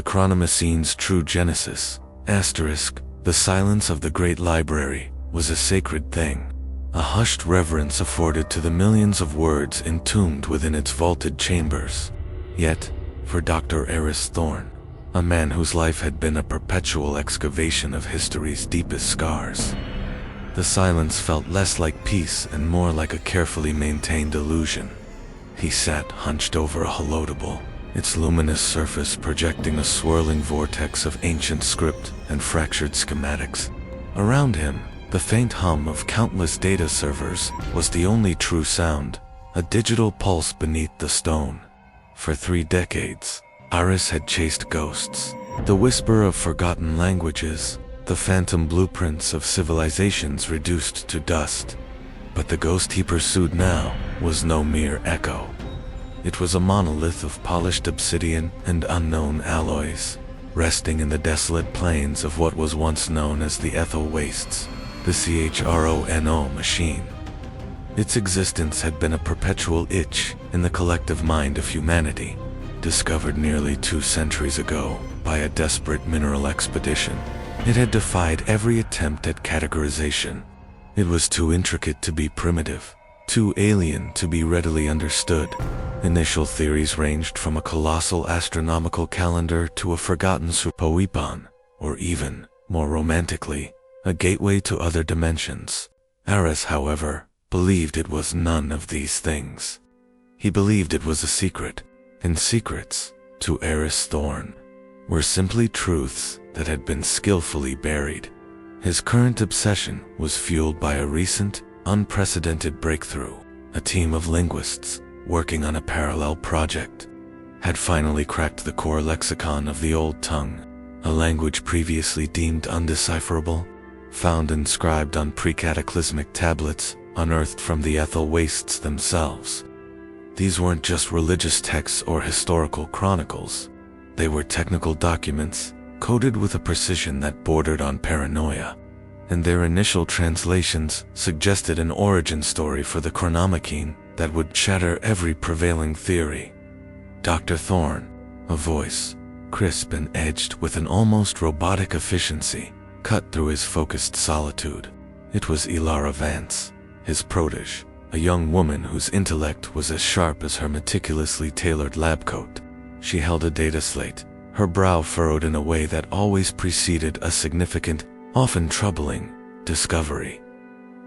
the Chronomachine's true genesis. The silence of the great library was a sacred thing, a hushed reverence afforded to the millions of words entombed within its vaulted chambers. Yet, for Dr. Aris Thorne, a man whose life had been a perpetual excavation of history's deepest scars, the silence felt less like peace and more like a carefully maintained illusion. He sat hunched over a holotable, its luminous surface projecting a swirling vortex of ancient script and fractured schematics. Around him, the faint hum of countless data servers was the only true sound, a digital pulse beneath the stone. For 3 decades, Aris had chased ghosts, the whisper of forgotten languages, the phantom blueprints of civilizations reduced to dust. But the ghost he pursued now was no mere echo. It was a monolith of polished obsidian and unknown alloys, resting in the desolate plains of what was once known as the Ethel Wastes, the Chronomachine. Its existence had been a perpetual itch in the collective mind of humanity, discovered nearly 2 centuries ago by a desperate mineral expedition. It had defied every attempt at categorization. It was too intricate to be primitive, too alien to be readily understood. Initial theories ranged from a colossal astronomical calendar to a forgotten superweapon, or even, more romantically, a gateway to other dimensions. Aris, however, believed it was none of these things. He believed it was a secret, and secrets, to Aris Thorne, were simply truths that had been skillfully buried. His current obsession was fueled by a recent, unprecedented breakthrough. A team of linguists, working on a parallel project, had finally cracked the core lexicon of the old tongue, a language previously deemed undecipherable, found inscribed on pre-cataclysmic tablets unearthed from the Ethel Wastes themselves. These weren't just religious texts or historical chronicles. They were technical documents, coded with a precision that bordered on paranoia, and their initial translations suggested an origin story for the Chronomachine that would shatter every prevailing theory. Dr. Thorne, a voice, crisp and edged with an almost robotic efficiency, cut through his focused solitude. It was Elara Vance, his protégé, a young woman whose intellect was as sharp as her meticulously tailored lab coat. She held a data slate, her brow furrowed in a way that always preceded a significant, often troubling, discovery.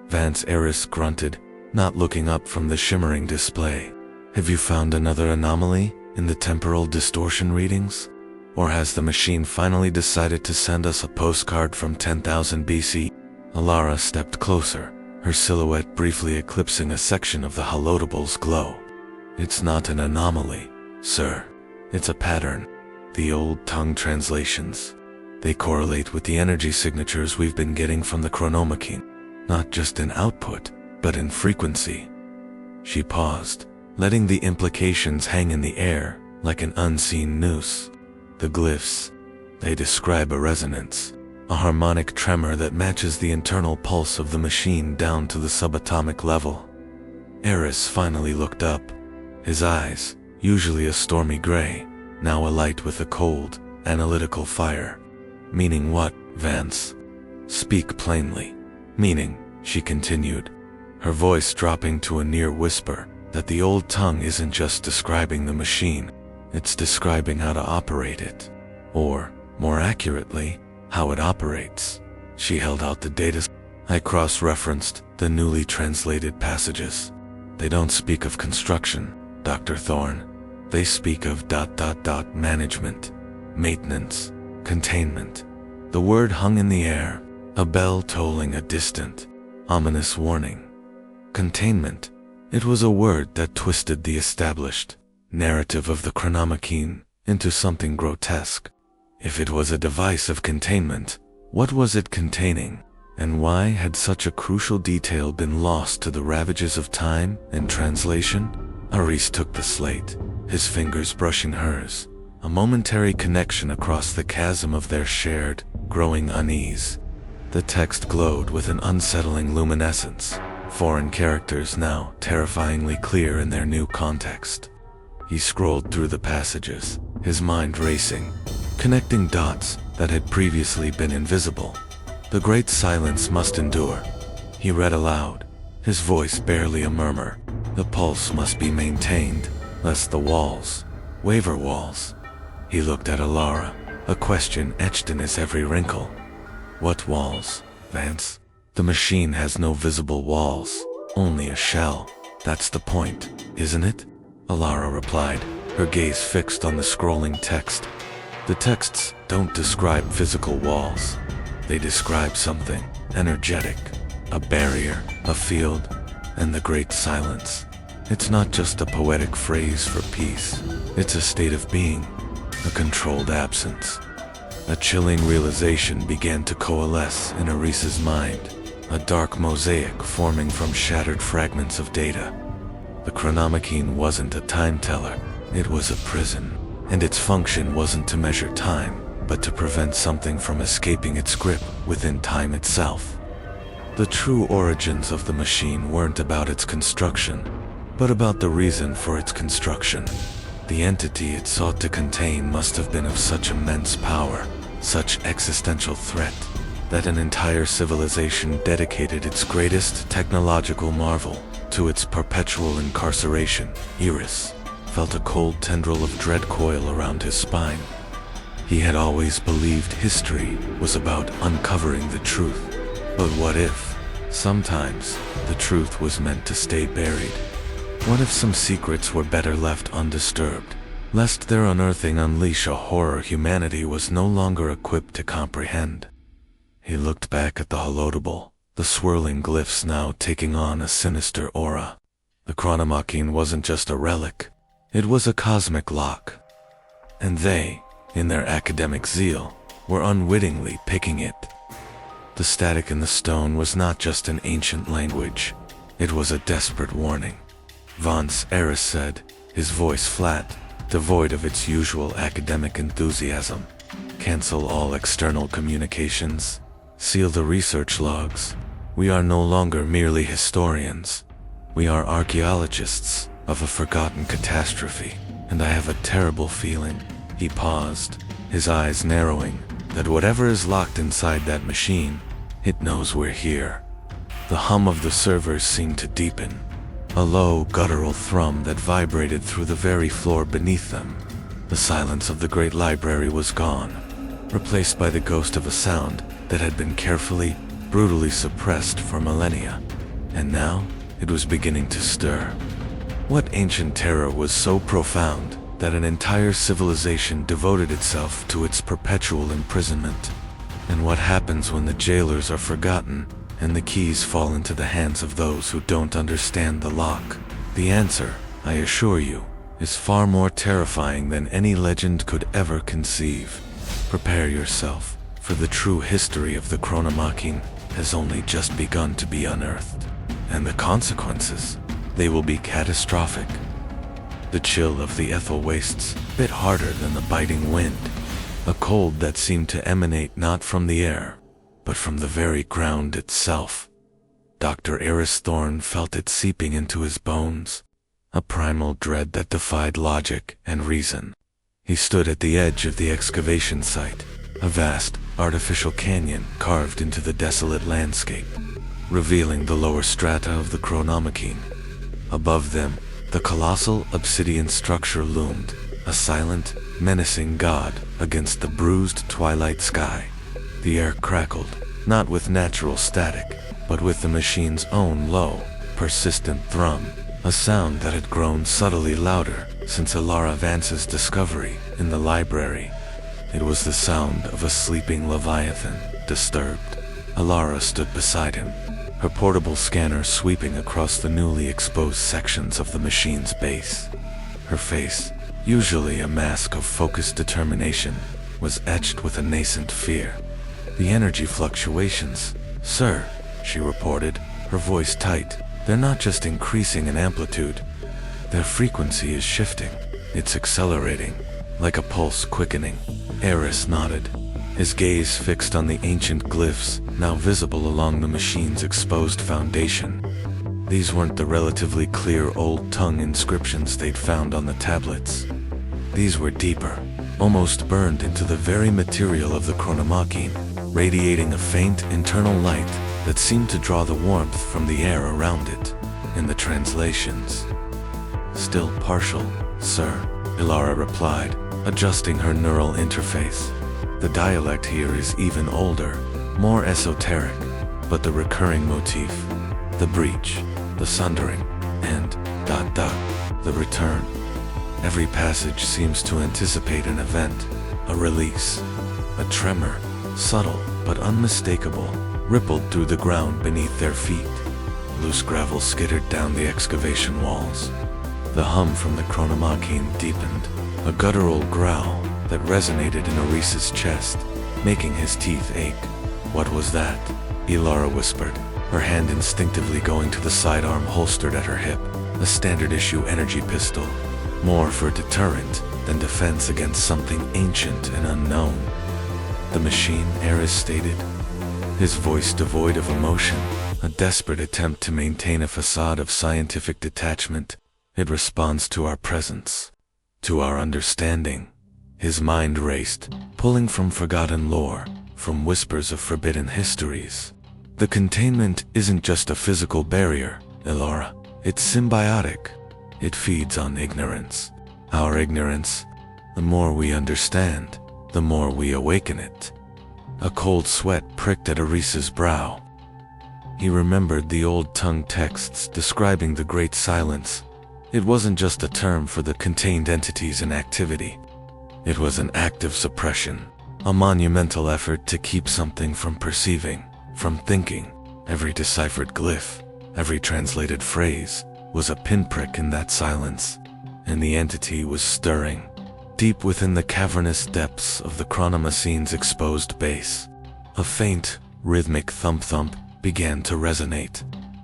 Vance Aris grunted, not looking up from the shimmering display. "Have you found another anomaly in the temporal distortion readings? Or has the machine finally decided to send us a postcard from 10,000 BC? Elara stepped closer, her silhouette briefly eclipsing a section of the holotable's glow. "It's not an anomaly, sir. It's a pattern. The old tongue translations. They correlate with the energy signatures we've been getting from the Chronomachine, not just in output, but in frequency." She paused, letting the implications hang in the air like an unseen noose. "The glyphs, they describe a resonance, a harmonic tremor that matches the internal pulse of the machine down to the subatomic level." Aris finally looked up, his eyes, usually a stormy gray, now alight with a cold, analytical fire. "Meaning what, Vance? Speak plainly." "Meaning," she continued, her voice dropping to a near whisper, "that the old tongue isn't just describing the machine, it's describing how to operate it. Or, more accurately, how it operates." She held out the data. I cross-referenced the newly translated passages. "They don't speak of construction, Dr. Thorne. They speak of ... management, maintenance, containment." The word hung in the air, a bell tolling a distant, ominous warning. Containment. It was a word that twisted the established narrative of the Chronomachine into something grotesque. If it was a device of containment, what was it containing? And why had such a crucial detail been lost to the ravages of time and translation? Aris took the slate, his fingers brushing hers, a momentary connection across the chasm of their shared, growing unease. The text glowed with an unsettling luminescence, foreign characters now terrifyingly clear in their new context. He scrolled through the passages, his mind racing, connecting dots that had previously been invisible. The great silence must endure. He read aloud, his voice barely a murmur. The pulse must be maintained, lest the walls waver walls. He looked at Elara, a question etched in his every wrinkle. What walls, Vance? The machine has no visible walls, only a shell. That's the point, isn't it? Elara replied, her gaze fixed on the scrolling text. The texts don't describe physical walls. They describe something energetic, a barrier, a field, and the great silence. It's not just a poetic phrase for peace. It's a state of being, a controlled absence. A chilling realization began to coalesce in Aris's mind, a dark mosaic forming from shattered fragments of data. The Chronomachine wasn't a time teller, it was a prison, and its function wasn't to measure time, but to prevent something from escaping its grip within time itself. The true origins of the machine weren't about its construction, but about the reason for its construction. The entity it sought to contain must have been of such immense power, such existential threat, that an entire civilization dedicated its greatest technological marvel to its perpetual incarceration. Aris felt a cold tendril of dread coil around his spine. He had always believed history was about uncovering the truth. But what if, sometimes, the truth was meant to stay buried? What if some secrets were better left undisturbed, lest their unearthing unleash a horror humanity was no longer equipped to comprehend? He looked back at the holotable, the swirling glyphs now taking on a sinister aura. The Chronomachine wasn't just a relic, it was a cosmic lock. And they, in their academic zeal, were unwittingly picking it. The static in the stone was not just an ancient language, it was a desperate warning. Vance, Aris said, his voice flat, devoid of its usual academic enthusiasm. Cancel all external communications. Seal the research logs. We are no longer merely historians. We are archaeologists of a forgotten catastrophe. And I have a terrible feeling, he paused, his eyes narrowing, that whatever is locked inside that machine, it knows we're here. The hum of the servers seemed to deepen, a low, guttural thrum that vibrated through the very floor beneath them. The silence of the great library was gone, replaced by the ghost of a sound that had been carefully, brutally suppressed for millennia. And now, it was beginning to stir. What ancient terror was so profound that an entire civilization devoted itself to its perpetual imprisonment? And what happens when the jailers are forgotten and the keys fall into the hands of those who don't understand the lock? The answer, I assure you, is far more terrifying than any legend could ever conceive. Prepare yourself, for the true history of the Chronomachine has only just begun to be unearthed. And the consequences, they will be catastrophic. The chill of the Ethel wastes bit harder than the biting wind, a cold that seemed to emanate not from the air, but from the very ground itself. Dr. Aris Thorne felt it seeping into his bones, a primal dread that defied logic and reason. He stood at the edge of the excavation site, a vast, artificial canyon carved into the desolate landscape, revealing the lower strata of the Chronomachine. Above them, the colossal obsidian structure loomed, a silent, menacing god against the bruised twilight sky. The air crackled, not with natural static, but with the machine's own low, persistent thrum, a sound that had grown subtly louder since Elara Vance's discovery in the library. It was the sound of a sleeping leviathan, disturbed. Elara stood beside him, her portable scanner sweeping across the newly exposed sections of the machine's base. Her face, usually a mask of focused determination, was etched with a nascent fear. The energy fluctuations, sir, she reported, her voice tight. They're not just increasing in amplitude. Their frequency is shifting. It's accelerating, like a pulse quickening. Aris nodded, his gaze fixed on the ancient glyphs now visible along the machine's exposed foundation. These weren't the relatively clear old tongue inscriptions they'd found on the tablets. These were deeper, almost burned into the very material of the Chronomachine, radiating a faint internal light that seemed to draw the warmth from the air around it. In the translations, "Still partial, sir," Elara replied, adjusting her neural interface. The dialect here is even older, more esoteric, but the recurring motif, the breach, the sundering, and the return. Every passage seems to anticipate an event, a release. A tremor, subtle but unmistakable, rippled through the ground beneath their feet. Loose gravel skittered down the excavation walls. The hum from the Chronomachine deepened, a guttural growl that resonated in Aris's chest, making his teeth ache. "What was that?" Elara whispered, her hand instinctively going to the sidearm holstered at her hip, a standard-issue energy pistol, more for deterrent than defense against something ancient and unknown. "The machine," Aris stated, his voice devoid of emotion, a desperate attempt to maintain a facade of scientific detachment. "It responds to our presence, to our understanding." His mind raced, pulling from forgotten lore, from whispers of forbidden histories. "The containment isn't just a physical barrier, Elara. It's symbiotic. It feeds on ignorance. Our ignorance, the more we understand, the more we awaken it." A cold sweat pricked at Aris's brow. He remembered the old tongue texts describing the Great Silence. It wasn't just a term for the contained entities in activity. It was an active suppression, a monumental effort to keep something from perceiving, from thinking. Every deciphered glyph, every translated phrase, was a pinprick in that silence, and the entity was stirring, deep within the cavernous depths of the Chronomachine's exposed base. A faint, rhythmic thump-thump began to resonate,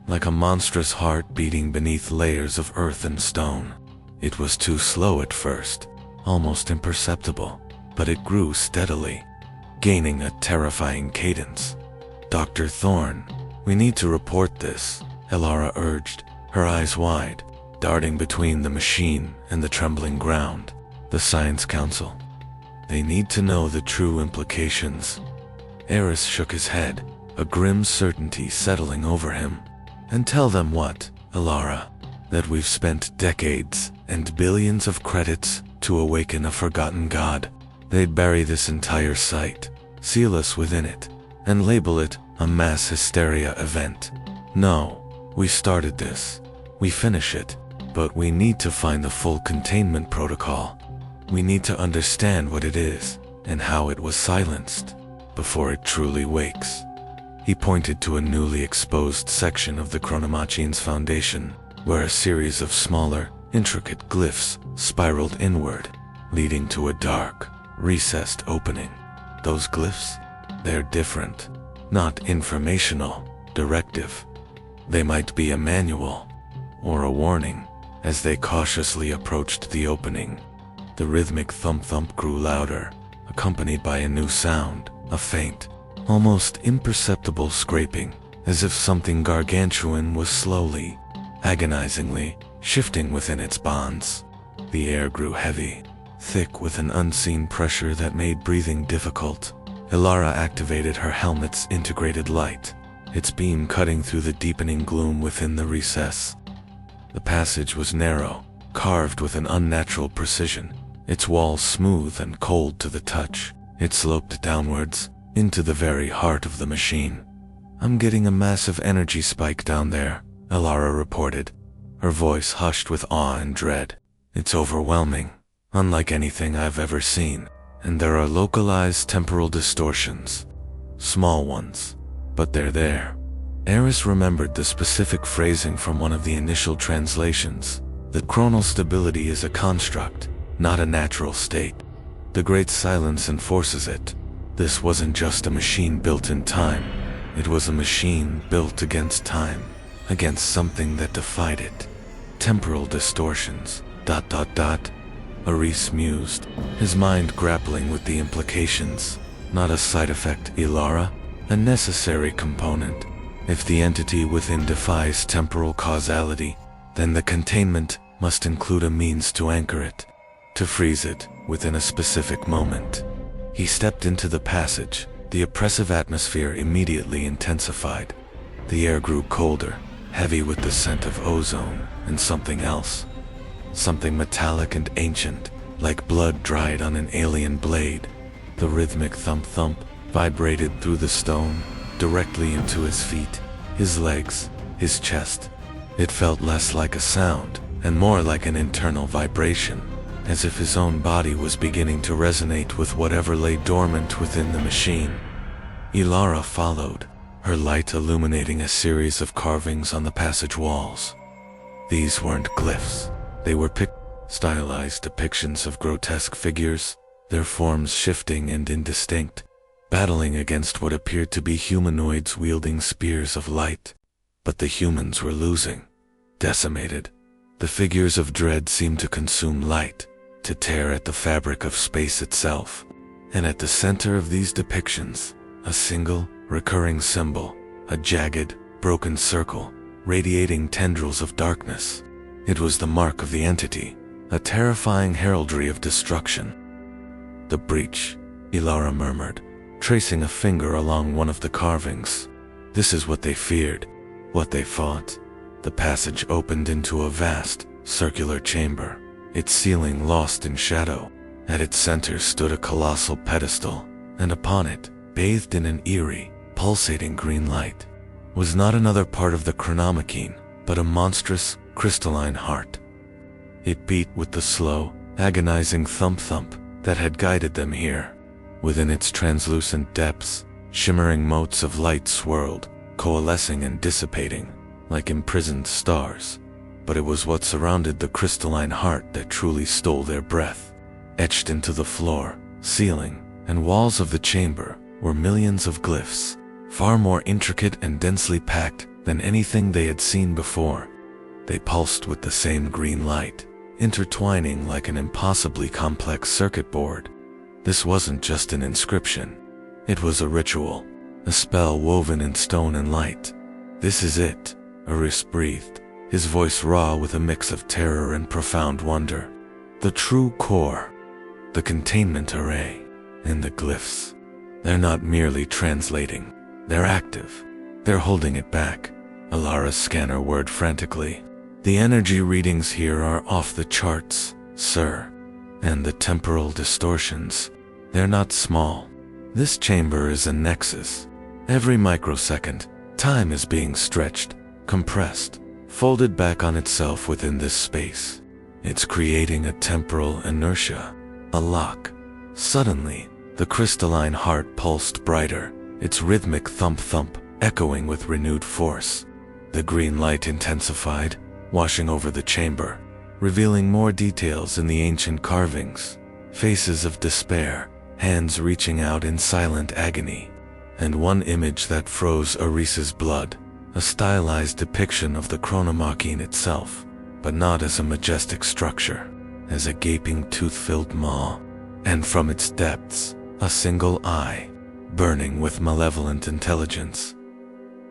like a monstrous heart beating beneath layers of earth and stone. It was too slow at first, almost imperceptible, but it grew steadily, gaining a terrifying cadence. "Dr. Thorne, we need to report this," Elara urged, her eyes wide, darting between the machine and the trembling ground. "The Science Council. They need to know the true implications." Aris shook his head, a grim certainty settling over him. "And tell them what, Elara? That we've spent decades and billions of credits to awaken a forgotten god. They'd bury this entire site, seal us within it, and label it a mass hysteria event. No, we started this. We finish it, but we need to find the full containment protocol. We need to understand what it is and how it was silenced before it truly wakes." He pointed to a newly exposed section of the Chronomachine's foundation, where a series of smaller, intricate glyphs spiraled inward, leading to a dark, recessed opening. "Those glyphs? They're different. Not informational, directive. They might be a manual, or a warning." As they cautiously approached the opening, the rhythmic thump-thump grew louder, accompanied by a new sound, a faint, almost imperceptible scraping, as if something gargantuan was slowly, agonizingly, shifting within its bonds. The air grew heavy, thick with an unseen pressure that made breathing difficult. Elara activated her helmet's integrated light, its beam cutting through the deepening gloom within the recess. The passage was narrow, carved with an unnatural precision, its walls smooth and cold to the touch. It sloped downwards, into the very heart of the machine. "I'm getting a massive energy spike down there," Elara reported, her voice hushed with awe and dread. "It's overwhelming, unlike anything I've ever seen, and there are localized temporal distortions. Small ones, but they're there." Aris remembered the specific phrasing from one of the initial translations, that chronal stability is a construct, not a natural state. The Great Silence enforces it. This wasn't just a machine built in time. It was a machine built against time, against something that defied it. Temporal distortions, ... Aris mused, his mind grappling with the implications. Not a side effect, Elara, a necessary component. If the entity within defies temporal causality, then the containment must include a means to anchor it, to freeze it within a specific moment. He stepped into the passage. The oppressive atmosphere immediately intensified. The air grew colder, heavy with the scent of ozone and something else. Something metallic and ancient, like blood dried on an alien blade. The rhythmic thump-thump vibrated through the stone, directly into his feet, his legs, his chest. It felt less like a sound, and more like an internal vibration, as if his own body was beginning to resonate with whatever lay dormant within the machine. Elara followed, her light illuminating a series of carvings on the passage walls. These weren't glyphs. They were stylized depictions of grotesque figures, their forms shifting and indistinct, battling against what appeared to be humanoids wielding spears of light. But the humans were losing, decimated. The figures of dread seemed to consume light, to tear at the fabric of space itself. And at the center of these depictions, a single, recurring symbol, a jagged, broken circle, radiating tendrils of darkness. It was the mark of the entity, a terrifying heraldry of destruction. "The breach," Elara murmured, tracing a finger along one of the carvings. "This is what they feared, what they fought." The passage opened into a vast, circular chamber, its ceiling lost in shadow. At its center stood a colossal pedestal, and upon it, bathed in an eerie, pulsating green light, was not another part of the Chronomachine, but a monstrous, crystalline heart. It beat with the slow, agonizing thump-thump that had guided them here. Within its translucent depths, shimmering motes of light swirled, coalescing and dissipating, like imprisoned stars. But it was what surrounded the crystalline heart that truly stole their breath. Etched into the floor, ceiling, and walls of the chamber were millions of glyphs, far more intricate and densely packed than anything they had seen before. They pulsed with the same green light, intertwining like an impossibly complex circuit board. This wasn't just an inscription. It was a ritual, a spell woven in stone and light. "This is it," Aris breathed, his voice raw with a mix of terror and profound wonder. "The true core, the containment array, and the glyphs. They're not merely translating. They're active. They're holding it back." Elara's scanner whirred frantically. "The energy readings here are off the charts, sir. And the temporal distortions, they're not small. This chamber is a nexus. Every microsecond, time is being stretched, compressed, folded back on itself within this space. It's creating a temporal inertia, a lock." Suddenly, the crystalline heart pulsed brighter, its rhythmic thump-thump echoing with renewed force. The green light intensified, washing over the chamber, revealing more details in the ancient carvings. Faces of despair, hands reaching out in silent agony, and one image that froze Aris's blood, a stylized depiction of the Chronomachine itself, but not as a majestic structure, as a gaping tooth-filled maw, and from its depths, a single eye, burning with malevolent intelligence.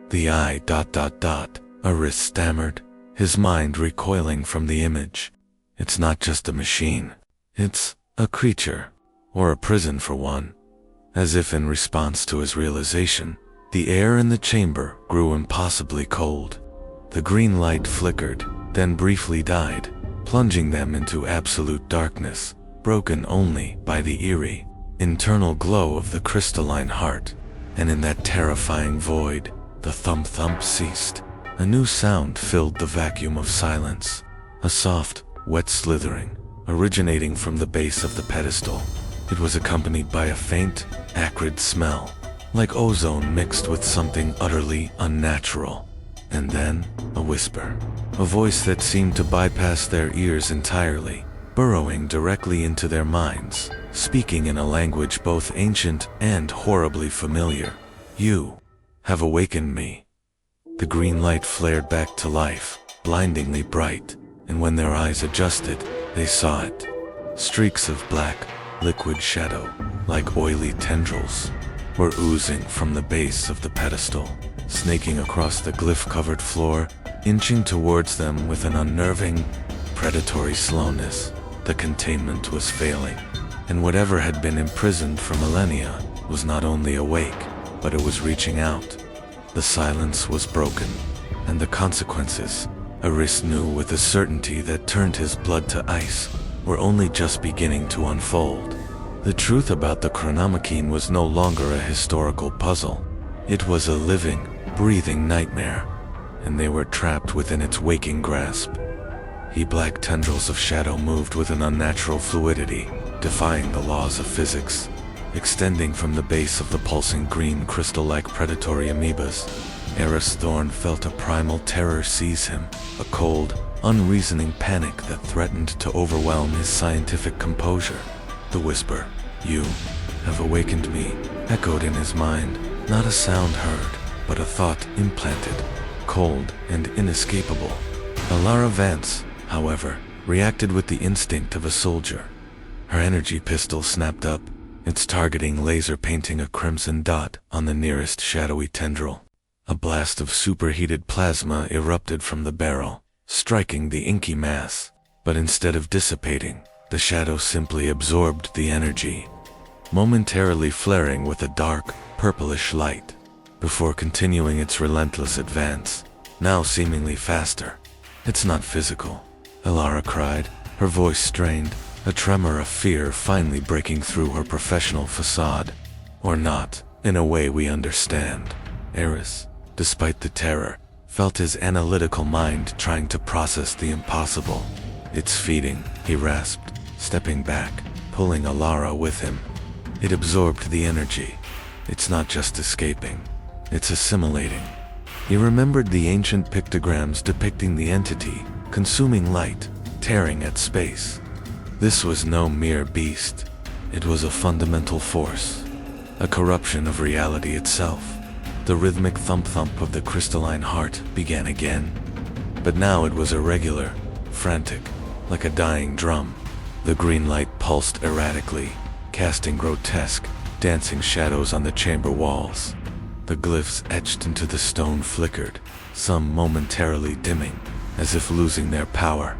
"The eye ... Aris stammered, his mind recoiling from the image. "It's not just a machine. It's a creature, or a prison for one." As if in response to his realization, the air in the chamber grew impossibly cold. The green light flickered, then briefly died, plunging them into absolute darkness, broken only by the eerie, internal glow of the crystalline heart. And in that terrifying void, the thump-thump ceased. A new sound filled the vacuum of silence, a soft, wet slithering, originating from the base of the pedestal. It was accompanied by a faint, acrid smell, like ozone mixed with something utterly unnatural. And then, a whisper, a voice that seemed to bypass their ears entirely, burrowing directly into their minds, speaking in a language both ancient and horribly familiar. "You have awakened me." The green light flared back to life, blindingly bright, and when their eyes adjusted, they saw it. Streaks of black, liquid shadow, like oily tendrils, were oozing from the base of the pedestal, snaking across the glyph-covered floor, inching towards them with an unnerving, predatory slowness. The containment was failing, and whatever had been imprisoned for millennia was not only awake, but it was reaching out. The silence was broken, and the consequences, Aris knew with a certainty that turned his blood to ice, were only just beginning to unfold. The truth about the Chronomachine was no longer a historical puzzle. It was a living, breathing nightmare, and they were trapped within its waking grasp. Black tendrils of shadow moved with an unnatural fluidity, defying the laws of physics, extending from the base of the pulsing green crystal-like predatory amoebas. Aris Thorne felt a primal terror seize him, a cold, unreasoning panic that threatened to overwhelm his scientific composure. The whisper, "You have awakened me," echoed in his mind, not a sound heard, but a thought implanted, cold and inescapable. Elara Vance, however, reacted with the instinct of a soldier. Her energy pistol snapped up, its targeting laser painting a crimson dot on the nearest shadowy tendril. A blast of superheated plasma erupted from the barrel, striking the inky mass, but instead of dissipating, the shadow simply absorbed the energy, momentarily flaring with a dark, purplish light, before continuing its relentless advance, now seemingly faster. "It's not physical," Elara cried, her voice strained, a tremor of fear finally breaking through her professional facade. "Or not, in a way we understand." Aris, despite the terror, felt his analytical mind trying to process the impossible. "It's feeding," he rasped, stepping back, pulling Elara with him. "It absorbed the energy. It's not just escaping, it's assimilating." He remembered the ancient pictograms depicting the entity, consuming light, tearing at space. This was no mere beast. It was a fundamental force, a corruption of reality itself. The rhythmic thump-thump of the crystalline heart began again, but now it was irregular, frantic, like a dying drum. The green light pulsed erratically, casting grotesque, dancing shadows on the chamber walls. The glyphs etched into the stone flickered, some momentarily dimming, as if losing their power.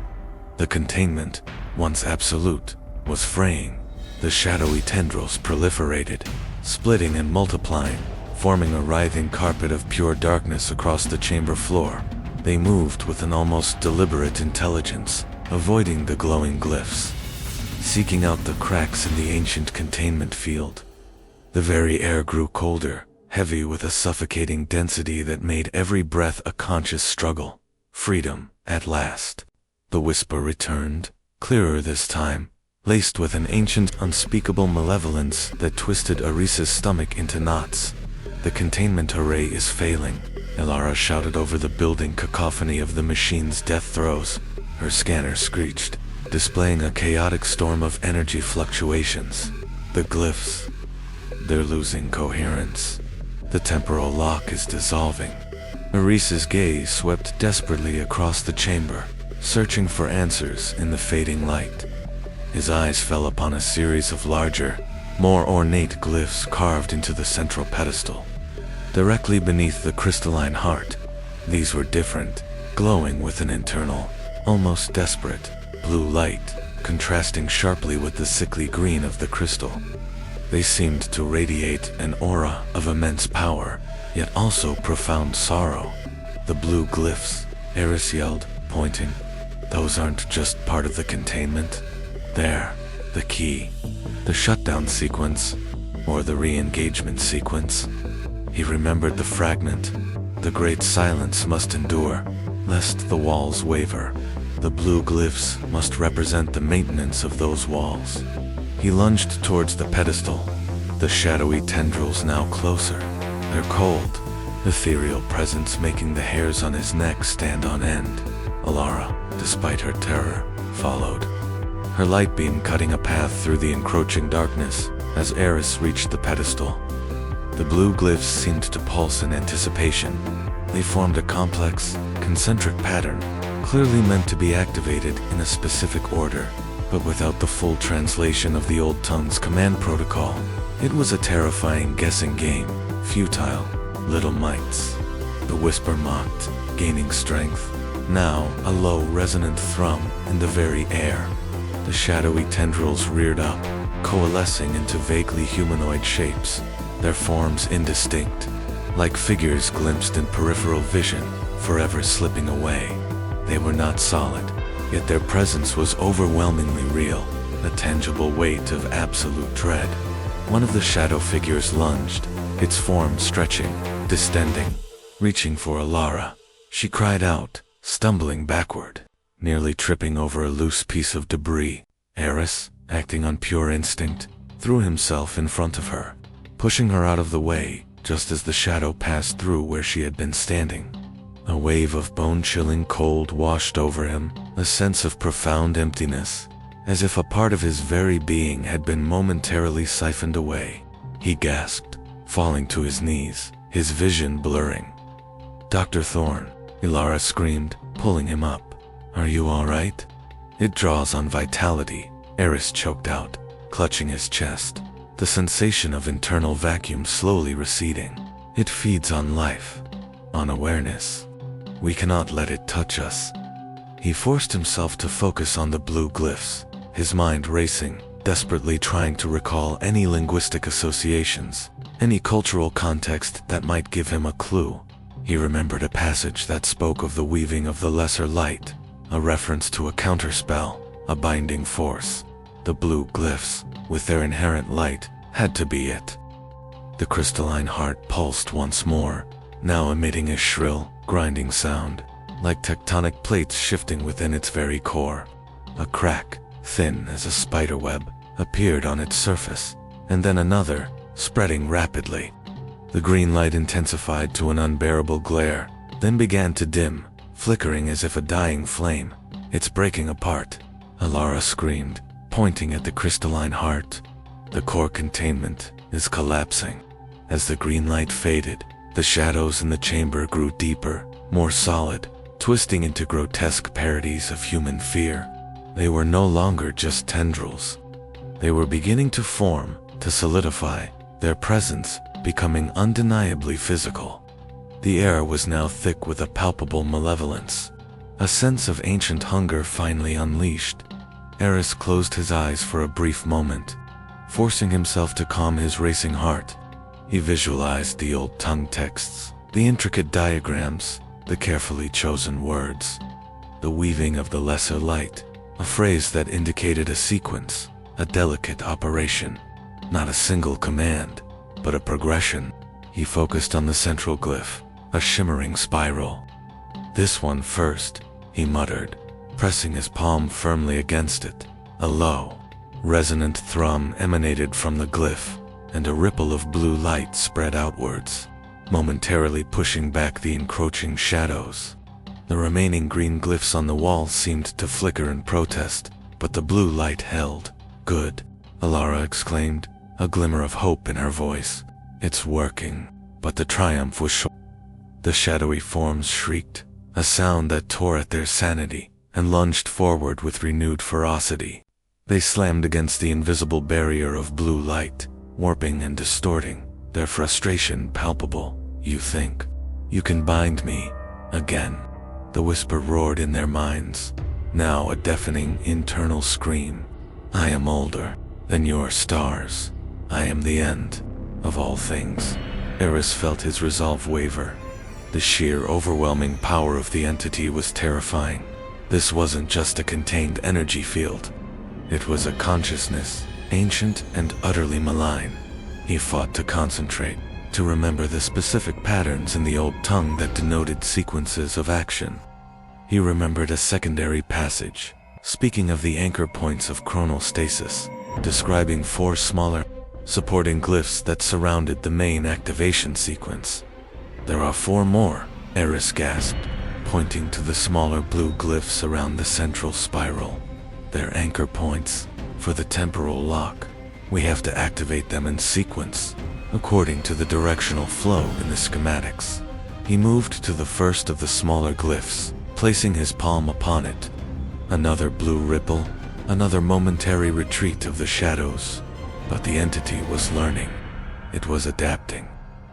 The containment, once absolute, was fraying. The shadowy tendrils proliferated, splitting and multiplying, forming a writhing carpet of pure darkness across the chamber floor. They moved with an almost deliberate intelligence, avoiding the glowing glyphs, seeking out the cracks in the ancient containment field. The very air grew colder, heavy with a suffocating density that made every breath a conscious struggle. Freedom, at last. The whisper returned, clearer this time, laced with an ancient, unspeakable malevolence that twisted Aris's stomach into knots. "The containment array is failing," Elara shouted over the building cacophony of the machine's death throes. Her scanner screeched, displaying a chaotic storm of energy fluctuations. "The glyphs, they're losing coherence. The temporal lock is dissolving." Aris's gaze swept desperately across the chamber, searching for answers in the fading light. His eyes fell upon a series of larger, more ornate glyphs carved into the central pedestal, directly beneath the crystalline heart. These were different, glowing with an internal, almost desperate, blue light, contrasting sharply with the sickly green of the crystal. They seemed to radiate an aura of immense power, yet also profound sorrow. "The blue glyphs," Aris yelled, pointing. "Those aren't just part of the containment. They're the key, the shutdown sequence, or the re-engagement sequence." He remembered the fragment. "The great silence must endure, lest the walls waver. The blue glyphs must represent the maintenance of those walls." He lunged towards the pedestal, the shadowy tendrils now closer, their cold, ethereal presence making the hairs on his neck stand on end. Elara, despite her terror, followed, her light beam cutting a path through the encroaching darkness as Aris reached the pedestal. The blue glyphs seemed to pulse in anticipation. They formed a complex, concentric pattern, clearly meant to be activated in a specific order, but without the full translation of the old tongue's command protocol. It was a terrifying guessing game, futile, little mites. The whisper mocked, gaining strength, now a low resonant thrum in the very air. The shadowy tendrils reared up, coalescing into vaguely humanoid shapes, their forms indistinct, like figures glimpsed in peripheral vision, forever slipping away. They were not solid, yet their presence was overwhelmingly real, a tangible weight of absolute dread. One of the shadow figures lunged, its form stretching, distending, reaching for Elara. She cried out, stumbling backward, nearly tripping over a loose piece of debris. Aris, acting on pure instinct, threw himself in front of her, pushing her out of the way just as the shadow passed through where she had been standing. A wave of bone-chilling cold washed over him, a sense of profound emptiness, as if a part of his very being had been momentarily siphoned away. He gasped, falling to his knees, his vision blurring. "Dr. Thorne," Elara screamed, pulling him up. "Are you all right?" "It draws on vitality," Aris choked out, clutching his chest, the sensation of internal vacuum slowly receding. "It feeds on life, on awareness. We cannot let it touch us." He forced himself to focus on the blue glyphs, his mind racing, desperately trying to recall any linguistic associations, any cultural context that might give him a clue. He remembered a passage that spoke of the weaving of the lesser light, a reference to a counterspell, a binding force. The blue glyphs, with their inherent light, had to be it. The crystalline heart pulsed once more, now emitting a shrill, grinding sound, like tectonic plates shifting within its very core. A crack, thin as a spiderweb, appeared on its surface, and then another, spreading rapidly. The green light intensified to an unbearable glare, then began to dim, flickering as if a dying flame. "It's breaking apart," Elara screamed, pointing at the crystalline heart. "The core containment is collapsing." As the green light faded, the shadows in the chamber grew deeper, more solid, twisting into grotesque parodies of human fear. They were no longer just tendrils. They were beginning to form, to solidify, their presence becoming undeniably physical. The air was now thick with a palpable malevolence, a sense of ancient hunger finally unleashed. Aris closed his eyes for a brief moment, forcing himself to calm his racing heart. He visualized the old tongue texts, the intricate diagrams, the carefully chosen words. The weaving of the lesser light, a phrase that indicated a sequence, a delicate operation. Not a single command, but a progression. He focused on the central glyph, a shimmering spiral. "This one first," he muttered, pressing his palm firmly against it. A low, resonant thrum emanated from the glyph, and a ripple of blue light spread outwards, momentarily pushing back the encroaching shadows. The remaining green glyphs on the wall seemed to flicker in protest, but the blue light held. "Good," Elara exclaimed, a glimmer of hope in her voice. "It's working." But the triumph was short. The shadowy forms shrieked, a sound that tore at their sanity, and lunged forward with renewed ferocity. They slammed against the invisible barrier of blue light, warping and distorting, their frustration palpable. "You think you can bind me again?" The whisper roared in their minds, now a deafening internal scream. "I am older than your stars. I am the end of all things." Aris felt his resolve waver. The sheer, overwhelming power of the entity was terrifying. This wasn't just a contained energy field. It was a consciousness, ancient and utterly malign. He fought to concentrate, to remember the specific patterns in the old tongue that denoted sequences of action. He remembered a secondary passage, speaking of the anchor points of chronostasis, describing 4 smaller, supporting glyphs that surrounded the main activation sequence. "There are 4 more," Aris gasped, pointing to the smaller blue glyphs around the central spiral. "They're anchor points for the temporal lock. We have to activate them in sequence, according to the directional flow in the schematics." He moved to the first of the smaller glyphs, placing his palm upon it. Another blue ripple, another momentary retreat of the shadows. But the entity was learning. It was adapting.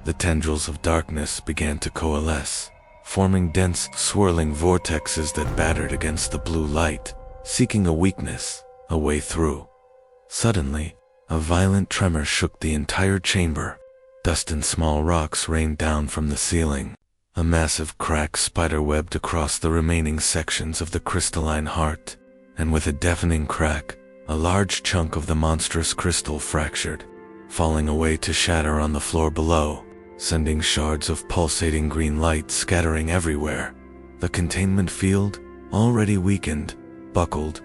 The tendrils of darkness began to coalesce, forming dense, swirling vortexes that battered against the blue light, seeking a weakness, a way through. Suddenly, a violent tremor shook the entire chamber. Dust and small rocks rained down from the ceiling. A massive crack spiderwebbed across the remaining sections of the crystalline heart, and with a deafening crack, a large chunk of the monstrous crystal fractured, falling away to shatter on the floor below, sending shards of pulsating green light scattering everywhere. The containment field, already weakened, buckled.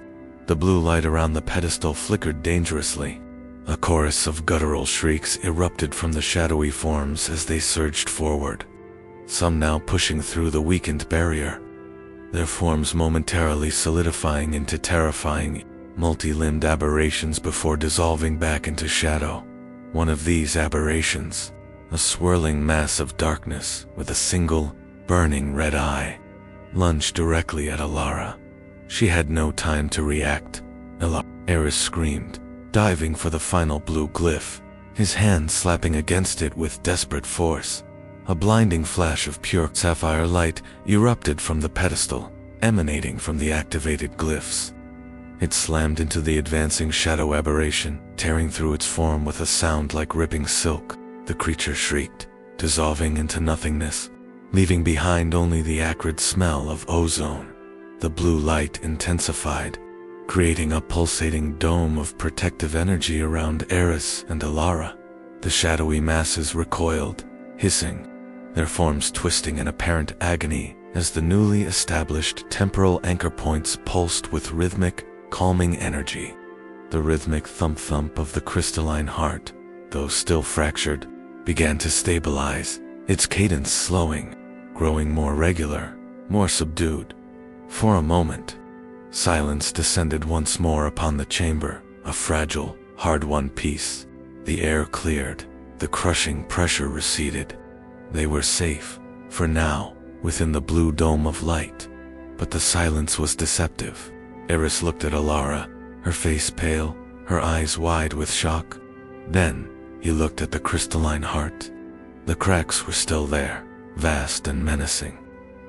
The blue light around the pedestal flickered dangerously. A chorus of guttural shrieks erupted from the shadowy forms as they surged forward, some now pushing through the weakened barrier, their forms momentarily solidifying into terrifying, multi-limbed aberrations before dissolving back into shadow. One of these aberrations, a swirling mass of darkness with a single, burning red eye, lunged directly at Elara. She had no time to react. Aris screamed, diving for the final blue glyph, his hand slapping against it with desperate force. A blinding flash of pure sapphire light erupted from the pedestal, emanating from the activated glyphs. It slammed into the advancing shadow aberration, tearing through its form with a sound like ripping silk. The creature shrieked, dissolving into nothingness, leaving behind only the acrid smell of ozone. The blue light intensified, creating a pulsating dome of protective energy around Aris and Elara. The shadowy masses recoiled, hissing, their forms twisting in apparent agony as the newly established temporal anchor points pulsed with rhythmic, calming energy. The rhythmic thump-thump of the crystalline heart, though still fractured, began to stabilize, its cadence slowing, growing more regular, more subdued. For a moment, silence descended once more upon the chamber, a fragile, hard-won peace. The air cleared, the crushing pressure receded. They were safe, for now, within the blue dome of light. But the silence was deceptive. Aris looked at Elara, her face pale, her eyes wide with shock. Then, he looked at the crystalline heart. The cracks were still there, vast and menacing.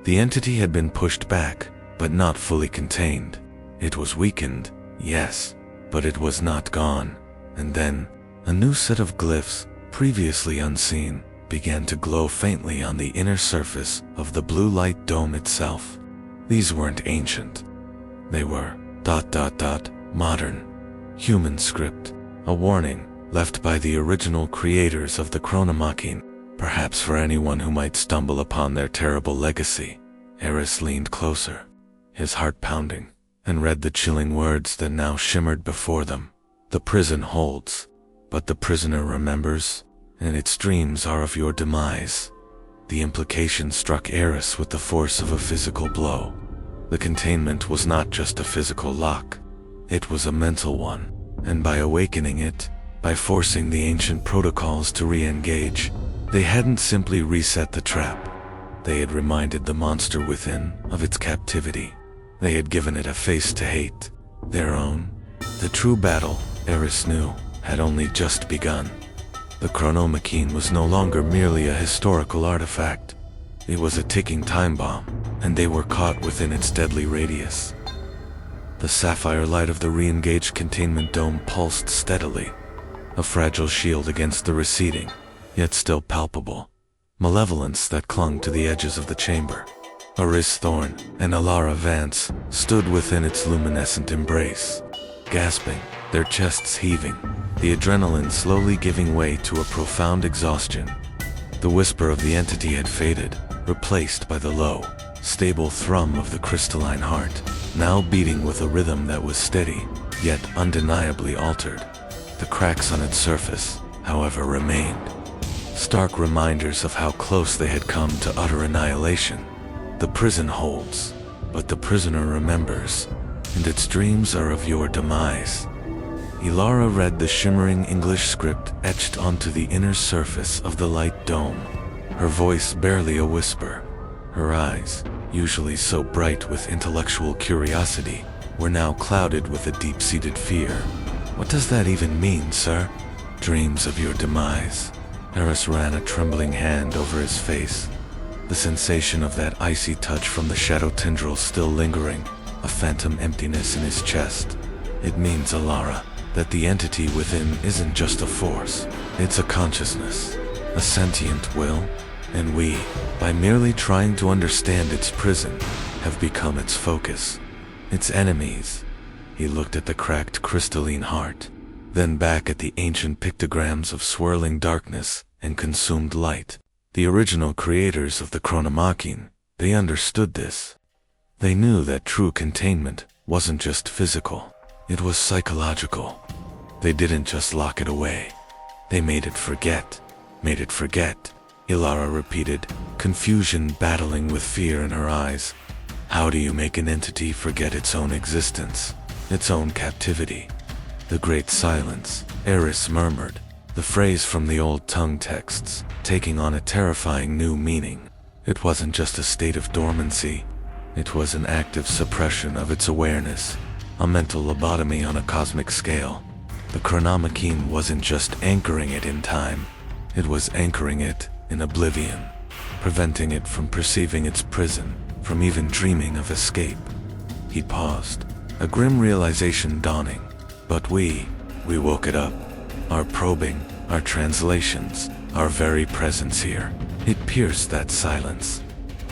The entity had been pushed back, but not fully contained. It was weakened, yes, but it was not gone. And then, a new set of glyphs, previously unseen, began to glow faintly on the inner surface of the blue light dome itself. These weren't ancient. They were ... modern. Human script, a warning left by the original creators of the Chronomachine, perhaps for anyone who might stumble upon their terrible legacy. Aris leaned closer, his heart pounding, and read the chilling words that now shimmered before them. The prison holds, but the prisoner remembers, and its dreams are of your demise. The implication struck Aris with the force of a physical blow. The containment was not just a physical lock, it was a mental one, and by awakening it, by forcing the ancient protocols to re-engage, they hadn't simply reset the trap. They had reminded the monster within of its captivity. They had given it a face to hate, their own. The true battle, Aris knew, had only just begun. The Chronomachine was no longer merely a historical artifact. It was a ticking time bomb, and they were caught within its deadly radius. The sapphire light of the re-engaged containment dome pulsed steadily, a fragile shield against the receding, yet still palpable, malevolence that clung to the edges of the chamber. Aris Thorne and Elara Vance stood within its luminescent embrace, gasping, their chests heaving, the adrenaline slowly giving way to a profound exhaustion. The whisper of the entity had faded, replaced by the low, stable thrum of the crystalline heart, now beating with a rhythm that was steady, yet undeniably altered. The cracks on its surface, however, remained, stark reminders of how close they had come to utter annihilation. The prison holds, but the prisoner remembers, and its dreams are of your demise. Elara read the shimmering English script etched onto the inner surface of the light dome, her voice barely a whisper. Her eyes, usually so bright with intellectual curiosity, were now clouded with a deep-seated fear. What does that even mean, sir? Dreams of your demise? Aris ran a trembling hand over his face, the sensation of that icy touch from the shadow tendril still lingering, a phantom emptiness in his chest. It means, Elara, that the entity within isn't just a force. It's a consciousness, a sentient will, and we, by merely trying to understand its prison, have become its focus, its enemies. He looked at the cracked crystalline heart, then back at the ancient pictograms of swirling darkness and consumed light. The original creators of the Chronomachine, they understood this. They knew that true containment wasn't just physical, it was psychological. They didn't just lock it away. They made it forget. Made it forget, Elara repeated, confusion battling with fear in her eyes. How do you make an entity forget its own existence, its own captivity? The great silence, Aris murmured, the phrase from the old tongue texts, taking on a terrifying new meaning. It wasn't just a state of dormancy, it was an active suppression of its awareness, a mental lobotomy on a cosmic scale. The Chronomachine wasn't just anchoring it in time, it was anchoring it in oblivion, preventing it from perceiving its prison, from even dreaming of escape. He paused, a grim realization dawning. But we woke it up. Our probing, our translations, our very presence here. It pierced that silence.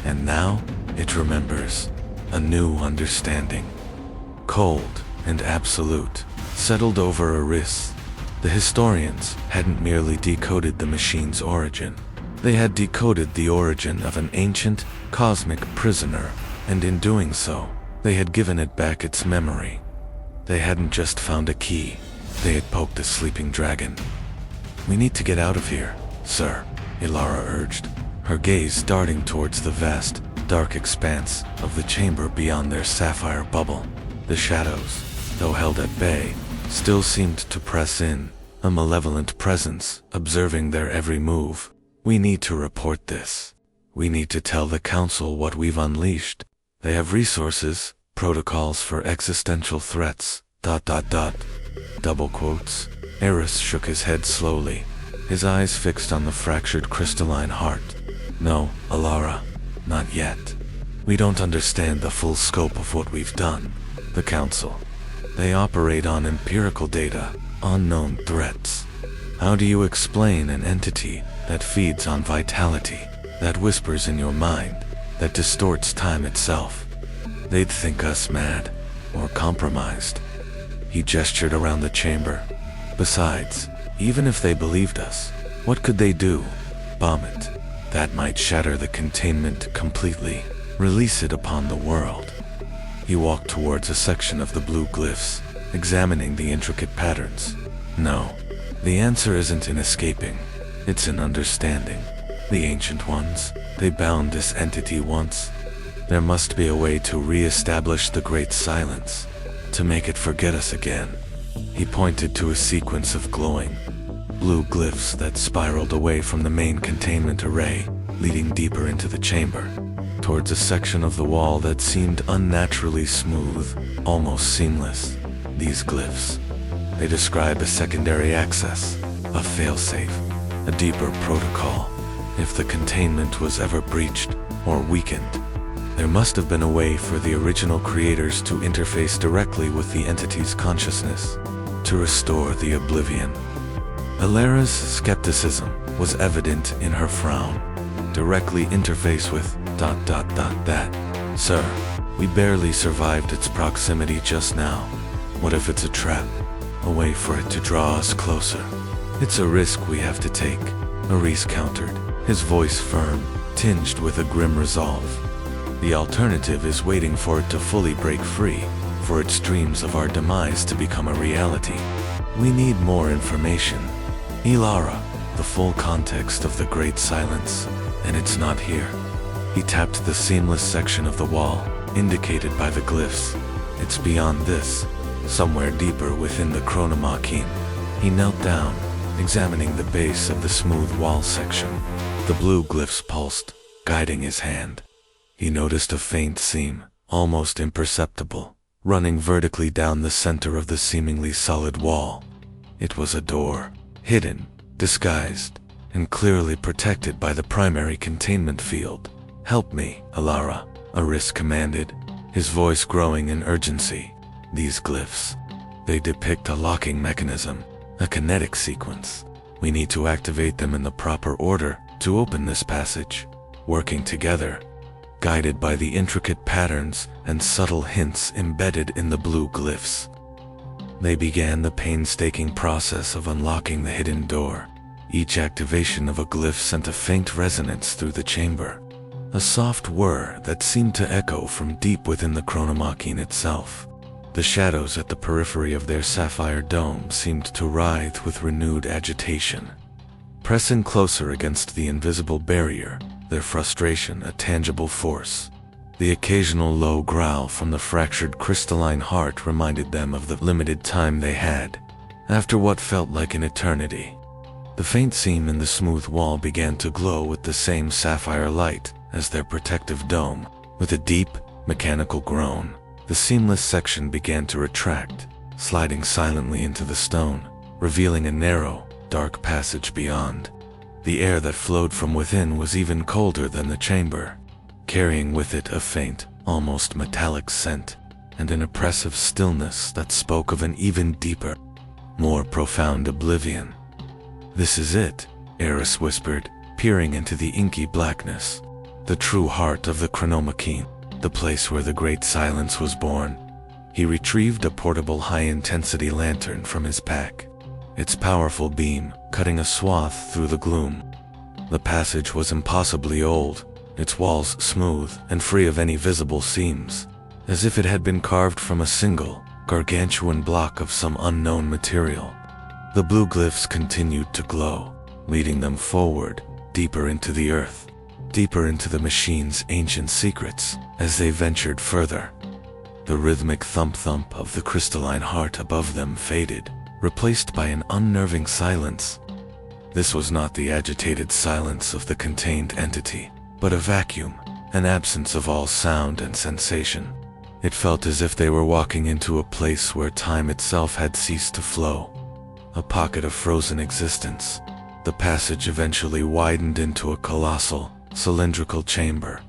And now, it remembers. A new understanding. Cold and absolute, settled over Aris. The historians hadn't merely decoded the machine's origin. They had decoded the origin of an ancient, cosmic prisoner, and in doing so, they had given it back its memory. They hadn't just found a key, they had poked a sleeping dragon. We need to get out of here, sir, Elara urged, her gaze darting towards the vast, dark expanse of the chamber beyond their sapphire bubble. The shadows, though held at bay, still seemed to press in, a malevolent presence observing their every move. We need to report this. We need to tell the council what we've unleashed. They have resources, protocols for existential threats, ... Double quotes. Aris shook his head slowly, his eyes fixed on the fractured crystalline heart. No, Elara, not yet. We don't understand the full scope of what we've done. The council. They operate on empirical data, unknown threats. How do you explain an entity that feeds on vitality, that whispers in your mind, that distorts time itself? They'd think us mad, or compromised. He gestured around the chamber. Besides, even if they believed us, what could they do? Bomb it. That might shatter the containment completely, release it upon the world. He walked towards a section of the blue glyphs, examining the intricate patterns. No, the answer isn't in escaping, it's in understanding. The ancient ones, they bound this entity once. There must be a way to re-establish the great silence, to make it forget us again. He pointed to a sequence of glowing, blue glyphs that spiraled away from the main containment array, leading deeper into the chamber, towards a section of the wall that seemed unnaturally smooth, almost seamless. These glyphs, they describe a secondary access, a failsafe, a deeper protocol. If the containment was ever breached or weakened, there must have been a way for the original creators to interface directly with the entity's consciousness, to restore the oblivion. Elara's skepticism was evident in her frown. Directly interface with ... that. Sir, we barely survived its proximity just now. What if it's a trap? A way for it to draw us closer? It's a risk we have to take, Aris countered, his voice firm, tinged with a grim resolve. The alternative is waiting for it to fully break free, for its dreams of our demise to become a reality. We need more information. Elara, the full context of the great silence, and it's not here. He tapped the seamless section of the wall, indicated by the glyphs. It's beyond this, somewhere deeper within the Chronomachine. He knelt down, examining the base of the smooth wall section. The blue glyphs pulsed, guiding his hand. He noticed a faint seam, almost imperceptible, running vertically down the center of the seemingly solid wall. It was a door, hidden, disguised, and clearly protected by the primary containment field. "Help me, Elara," Aris commanded, his voice growing in urgency. These glyphs, They depict a locking mechanism, a kinetic sequence. We need to activate them in the proper order to open this passage, working together, guided by the intricate patterns and subtle hints embedded in the blue glyphs. They began the painstaking process of unlocking the hidden door. Each activation of a glyph sent a faint resonance through the chamber, a soft whir that seemed to echo from deep within the Chronomachine itself. The shadows at the periphery of their sapphire dome seemed to writhe with renewed agitation, pressing closer against the invisible barrier, their frustration a tangible force. The occasional low growl from the fractured crystalline heart reminded them of the limited time they had, after what felt like an eternity. The faint seam in the smooth wall began to glow with the same sapphire light as their protective dome. With a deep, mechanical groan, the seamless section began to retract, sliding silently into the stone, revealing a narrow, dark passage beyond. The air that flowed from within was even colder than the chamber, carrying with it a faint, almost metallic scent, and an oppressive stillness that spoke of an even deeper, more profound oblivion. "This is it," Aris whispered, peering into the inky blackness. "The true heart of the Chronomachine, the place where the great silence was born." He retrieved a portable high-intensity lantern from his pack, its powerful beam cutting a swath through the gloom. The passage was impossibly old, its walls smooth and free of any visible seams, as if it had been carved from a single, gargantuan block of some unknown material. The blue glyphs continued to glow, leading them forward, deeper into the earth, deeper into the machine's ancient secrets. As they ventured further, the rhythmic thump-thump of the crystalline heart above them faded, replaced by an unnerving silence. This was not the agitated silence of the contained entity, but a vacuum, an absence of all sound and sensation. It felt as if they were walking into a place where time itself had ceased to flow, a pocket of frozen existence. The passage eventually widened into a colossal, cylindrical chamber.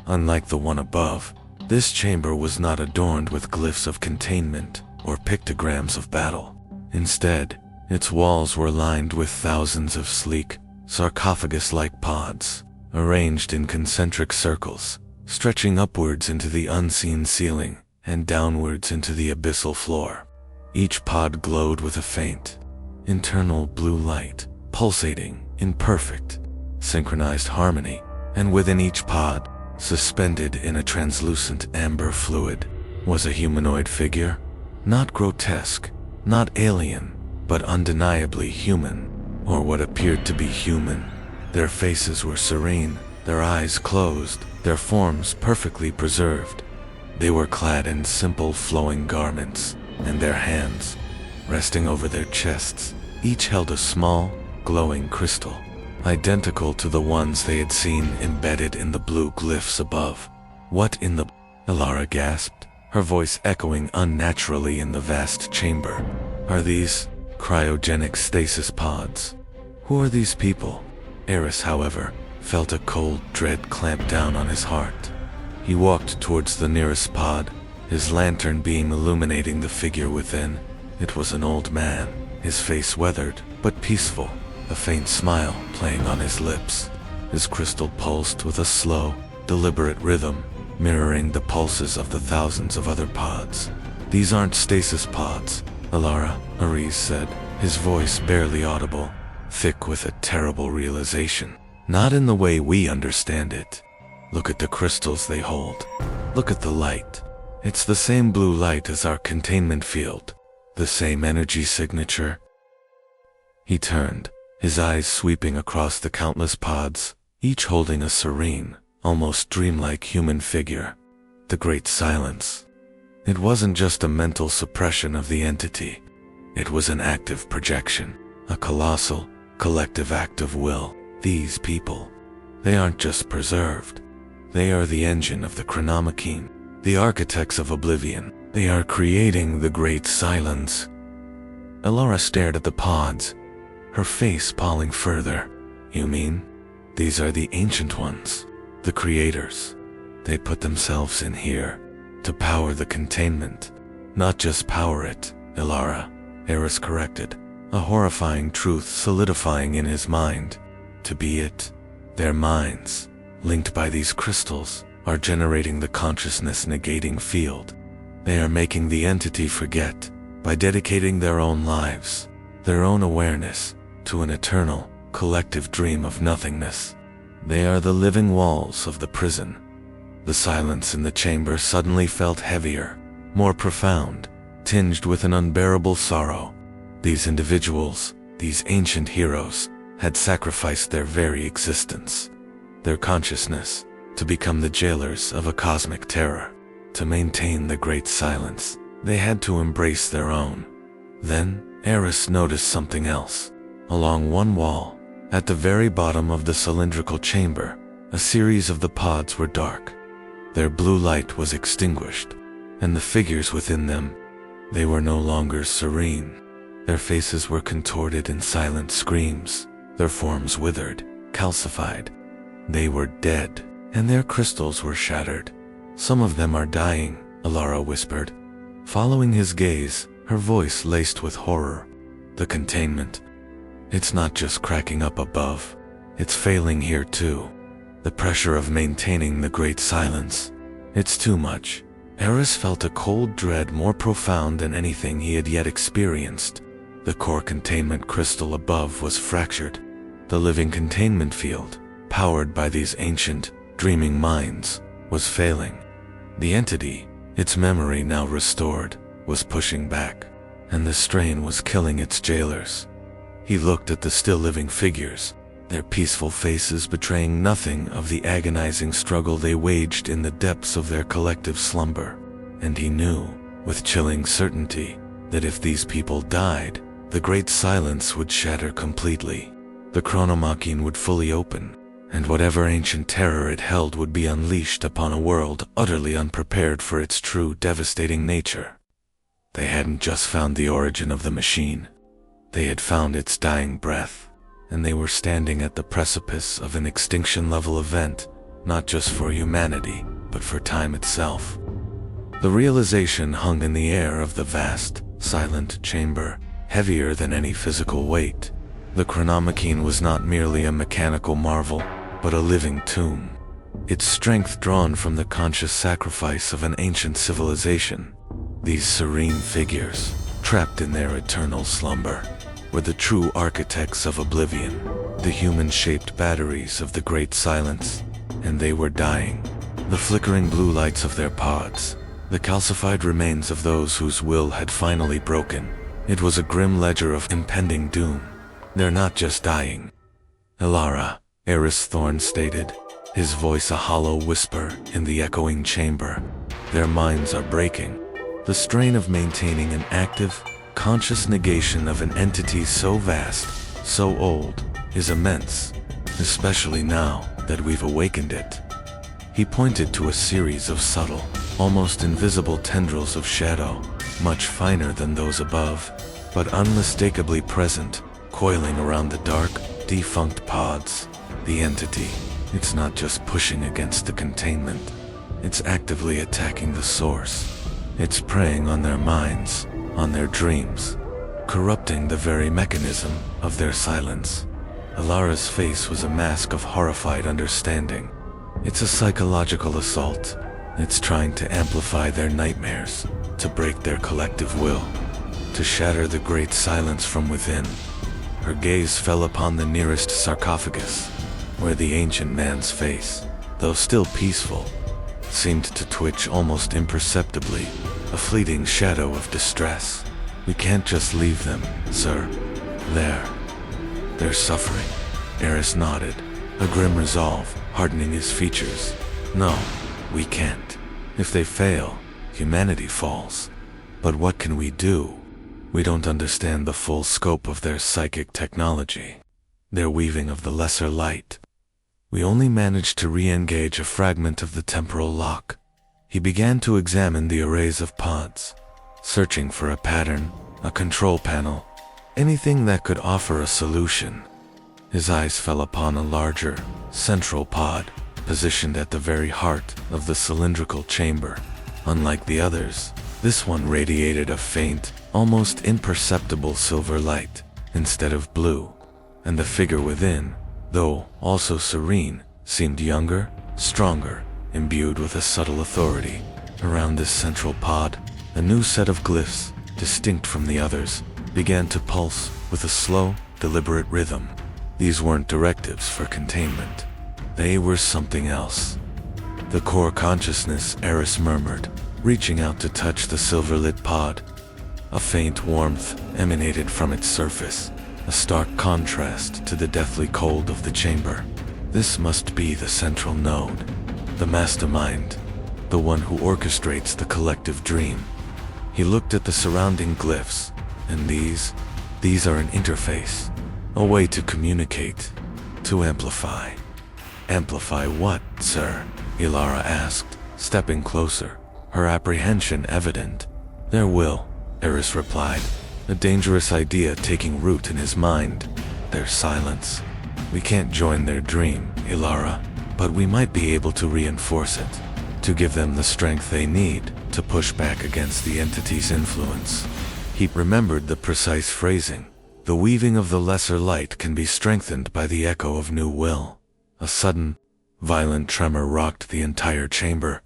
Unlike the one above, this chamber was not adorned with glyphs of containment or pictograms of battle. Instead, its walls were lined with thousands of sleek, sarcophagus-like pods, arranged in concentric circles, stretching upwards into the unseen ceiling and downwards into the abyssal floor. Each pod glowed with a faint, internal blue light, pulsating in perfect, synchronized harmony, and within each pod, suspended in a translucent amber fluid, was a humanoid figure, not grotesque, not alien, but undeniably human, or what appeared to be human. Their faces were serene, their eyes closed, their forms perfectly preserved. They were clad in simple flowing garments, and their hands, resting over their chests, each held a small, glowing crystal, identical to the ones they had seen embedded in the blue glyphs above. "What in the—" Elara gasped, her voice echoing unnaturally in the vast chamber. "Are these cryogenic stasis pods? Who are these people?" Aris, however, felt a cold dread clamp down on his heart. He walked towards the nearest pod, his lantern beam illuminating the figure within. It was an old man, his face weathered but peaceful, a faint smile playing on his lips. His crystal pulsed with a slow, deliberate rhythm, mirroring the pulses of the thousands of other pods. "These aren't stasis pods, Elara," Aris said, his voice barely audible, thick with a terrible realization. "Not in the way we understand it. Look at the crystals they hold. Look at the light. It's the same blue light as our containment field, the same energy signature." He turned, his eyes sweeping across the countless pods, each holding a serene, almost dreamlike human figure. The great silence. It wasn't just a mental suppression of the entity. It was an active projection, a colossal, collective act of will. These people, they aren't just preserved. They are the engine of the Chronomachine, the architects of oblivion. They are creating the great silence. Elara stared at the pods, her face palling further. "You mean, these are the ancient ones, the creators? They put themselves in here to power the containment, not just power it, Elara, Aris corrected, a horrifying truth solidifying in his mind. To be it, their minds, linked by these crystals, are generating the consciousness-negating field. They are making the entity forget, by dedicating their own lives, their own awareness, to an eternal, collective dream of nothingness. They are the living walls of the prison. The silence in the chamber suddenly felt heavier, more profound, tinged with an unbearable sorrow. These individuals, these ancient heroes, had sacrificed their very existence, their consciousness, to become the jailers of a cosmic terror. To maintain the great silence, they had to embrace their own. Then, Aris noticed something else. Along one wall, at the very bottom of the cylindrical chamber, a series of the pods were dark. Their blue light was extinguished, and the figures within them, they were no longer serene. Their faces were contorted in silent screams, their forms withered, calcified. They were dead, and their crystals were shattered. Some of them are dying, Elara whispered. Following his gaze, her voice laced with horror. The containment. It's not just cracking up above. It's failing here too. The pressure of maintaining the great silence. It's too much. Aris felt a cold dread more profound than anything he had yet experienced. The core containment crystal above was fractured. The living containment field, powered by these ancient, dreaming minds, was failing. The entity, its memory now restored, was pushing back, and the strain was killing its jailers. He looked at the still living figures, their peaceful faces betraying nothing of the agonizing struggle they waged in the depths of their collective slumber. And he knew, with chilling certainty, that if these people died, the great silence would shatter completely. The Chronomachine would fully open, and whatever ancient terror it held would be unleashed upon a world utterly unprepared for its true devastating nature. They hadn't just found the origin of the machine. They had found its dying breath, and they were standing at the precipice of an extinction-level event, not just for humanity, but for time itself. The realization hung in the air of the vast, silent chamber, heavier than any physical weight. The Chronomachine was not merely a mechanical marvel, but a living tomb. Its strength drawn from the conscious sacrifice of an ancient civilization. These serene figures, trapped in their eternal slumber, were the true architects of oblivion, the human-shaped batteries of the great silence, and they were dying. The flickering blue lights of their pods, the calcified remains of those whose will had finally broken. It was a grim ledger of impending doom. They're not just dying. Elara, Aris Thorne stated, his voice a hollow whisper in the echoing chamber. Their minds are breaking. The strain of maintaining an active, conscious negation of an entity so vast, so old, is immense, especially now that we've awakened it. He pointed to a series of subtle, almost invisible tendrils of shadow, much finer than those above, but unmistakably present, coiling around the dark, defunct pods. The entity, it's not just pushing against the containment, it's actively attacking the source. It's preying on their minds, on their dreams, corrupting the very mechanism of their silence. Elara's face was a mask of horrified understanding. It's a psychological assault. It's trying to amplify their nightmares, to break their collective will, to shatter the great silence from within. Her gaze fell upon the nearest sarcophagus, where the ancient man's face, though still peaceful, seemed to twitch almost imperceptibly, a fleeting shadow of distress. We can't just leave them, sir. They're suffering. Aris nodded, a grim resolve hardening his features. No, we can't. If they fail, humanity falls. But what can we do? We don't understand the full scope of their psychic technology, their weaving of the lesser light. We only managed to re-engage a fragment of the temporal lock. He began to examine the arrays of pods, searching for a pattern, a control panel, anything that could offer a solution. His eyes fell upon a larger, central pod, positioned at the very heart of the cylindrical chamber. Unlike the others, This one radiated a faint, almost imperceptible silver light instead of blue, and the figure within, though also serene, seemed younger, stronger, imbued with a subtle authority. Around this central pod, a new set of glyphs, distinct from the others, began to pulse with a slow, deliberate rhythm. These weren't directives for containment. They were something else. The core consciousness, Aris murmured, reaching out to touch the silver-lit pod. A faint warmth emanated from its surface, a stark contrast to the deathly cold of the chamber. This must be the central node, the mastermind, the one who orchestrates the collective dream. He looked at the surrounding glyphs, and these are an interface, a way to communicate, to amplify. Amplify what, sir? Elara asked, stepping closer, her apprehension evident. Their will, Aris replied, a dangerous idea taking root in his mind. Their silence. We can't join their dream, Elara, but we might be able to reinforce it, to give them the strength they need to push back against the entity's influence. He remembered the precise phrasing. The weaving of the lesser light can be strengthened by the echo of new will. A sudden, violent tremor rocked the entire chamber.